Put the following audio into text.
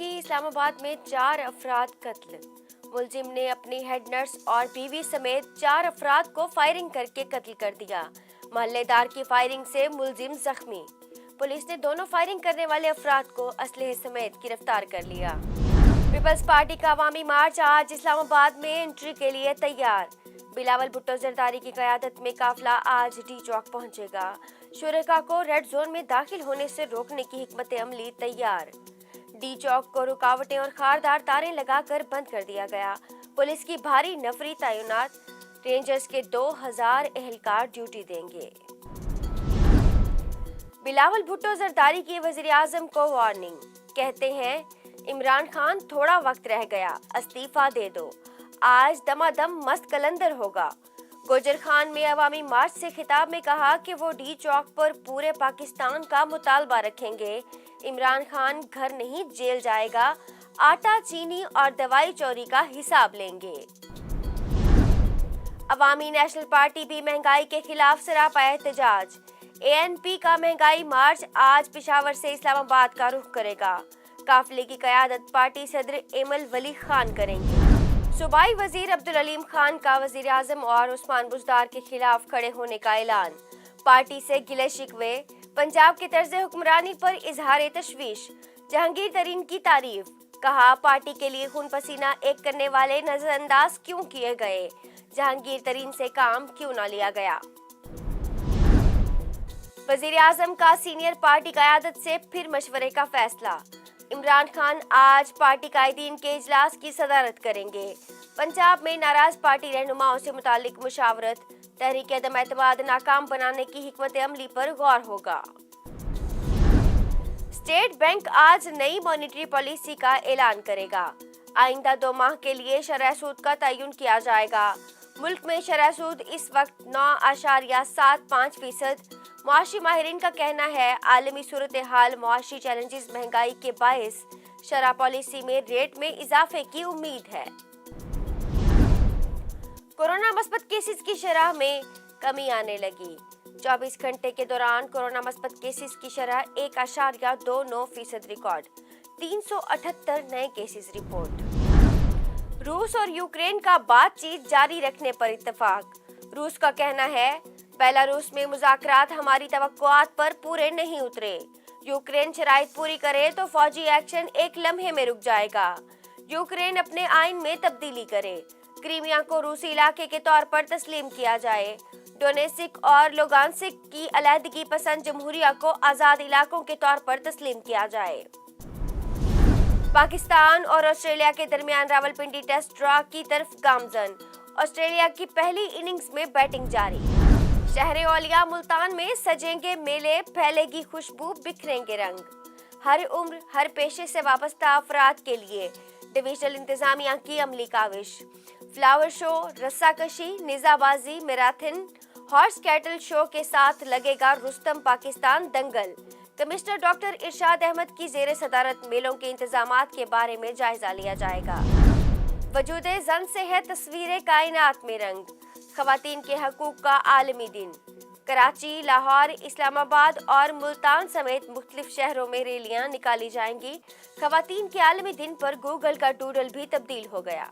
वाकई इस्लामाबाद में 4 अफराद कत्ल। मुलजिम ने अपनी हेड नर्स और बीवी समेत 4 अफराद को फायरिंग करके कत्ल कर दिया। मोहल्लेदार की फायरिंग से मुलजिम जख्मी। पुलिस ने दोनों फायरिंग करने वाले अफराद को असलहे समेत गिरफ्तार कर लिया। पीपल्स पार्टी का अवामी मार्च आज इस्लामाबाद में एंट्री के लिए तैयार। बिलावल भुट्टो जरदारी की क़यादत में काफिला आज डी चौक पहुंचेगा। शुरका को रेड जोन में दाखिल होने से रोकने की हिकमत अमली तैयार। डी चौक को रुकावटें और खारदार तारें लगाकर बंद कर दिया गया। पुलिस की भारी नफरी तैनात। रेंजर्स के 2000 एहलकार ड्यूटी देंगे। बिलावल भुट्टो जरदारी की वज़ीर आज़म को वार्निंग। कहते हैं इमरान खान थोड़ा वक्त रह गया, इस्तीफा दे दो, आज दमादम मस्त कलंदर होगा। गुजर खान में अवामी मार्च से खिताब में कहा कि वो डी चौक पर पूरे पाकिस्तान का मुतालबा रखेंगे। इमरान खान घर नहीं जेल जाएगा, आटा चीनी और दवाई चोरी का हिसाब लेंगे। अवामी नेशनल पार्टी भी महंगाई के खिलाफ सरापा एहतजाज। ANP का महंगाई मार्च आज पेशावर से इस्लामाबाद का रुख करेगा। काफिले की क़यादत पार्टी सदर एमल वली खान करेंगे। सूबाई वजीर अब्दुल अलीम खान का वजीर आज़म और उस्मान बुज़दार के खिलाफ खड़े होने का ऐलान। पार्टी से गिले शिकवे। पंजाब के तर्ज हुक्मरानी पर इजहार तशवीश। जहांगीर तरीन की तारीफ। कहा पार्टी के लिए खून पसीना एक करने वाले नजरअंदाज क्यों किए गए, जहांगीर तरीन से काम क्यों न लिया गया। वजीर आज़म का सीनियर पार्टी क़यादत से फिर मशवरे का फैसला। इमरान खान आज पार्टी कायदीन के इजलास की सदारत करेंगे। पंजाब में नाराज पार्टी रहनुमाओं से मुतालिक मुशावरत। तहरीक अदम एतमाद नाकाम बनाने की हिकमत अमली पर गौर होगा। स्टेट बैंक आज नई मॉनेटरी पॉलिसी का ऐलान करेगा। आइंदा 2 माह के लिए शरह सूद का तयन किया जाएगा। मुल्क में शरह सूद इस वक्त 9.75%। मुआशी माहिरीन का कहना है आलमी सूरत हाल मुआशी चैलेंजेस महंगाई के बायस शरह पॉलिसी में रेट में इजाफे की उम्मीद है। कोरोना मस्बत केसेस की शरह में कमी आने लगी। 24 घंटे के दौरान कोरोना मस्बत केसेस की शरह 1.29% रिकॉर्ड। 378 नए केसेस रिपोर्ट। रूस और यूक्रेन का बातचीत जारी रखने पर इत्तेफाक। रूस का कहना है बेलारूस में मुज़ाकरात हमारी तवक्कुआत पर पूरे नहीं उतरे। यूक्रेन शराइत पूरी करे तो फौजी एक्शन एक लम्हे में रुक जाएगा। यूक्रेन अपने आइन में तब्दीली करे। क्रीमिया को रूसी इलाके के तौर पर तस्लीम किया जाए। डोनेसिक और लुगांसिक की अलहदगी पसंद जमहूरिया को आज़ाद इलाकों के तौर पर तस्लीम किया जाए। पाकिस्तान और ऑस्ट्रेलिया के दरमियान रावलपिंडी टेस्ट ड्रॉ की तरफ गामजन। ऑस्ट्रेलिया की पहली इनिंग्स में बैटिंग जारी। शहर औलिया मुल्तान में सजेंगे मेले, फैलेगी खुशबू, बिखरेंगे रंग। हर उम्र हर पेशे से वाबस्ता अफराद के लिए डिविजनल इंतजामिया की अमली काविश। फ्लावर शो, रस्साकशी, निजाबाजी, मैराथन, हॉर्स कैटल शो के साथ लगेगा रुस्तम पाकिस्तान दंगल। कमिश्नर डॉक्टर इरशाद अहमद की जेर सदारत मेलों के इंतजामात के बारे में जायजा लिया जाएगा। वजूदे जन से है तस्वीरें कायनात में रंग। खवातीन के हकूक का आलमी दिन। कराची, लाहौर, इस्लामाबाद और मुल्तान समेत मुख्तलिफ शहरों में रैलियां निकाली जाएंगी। खवातीन के आलमी दिन पर गूगल का डूडल भी तब्दील हो गया।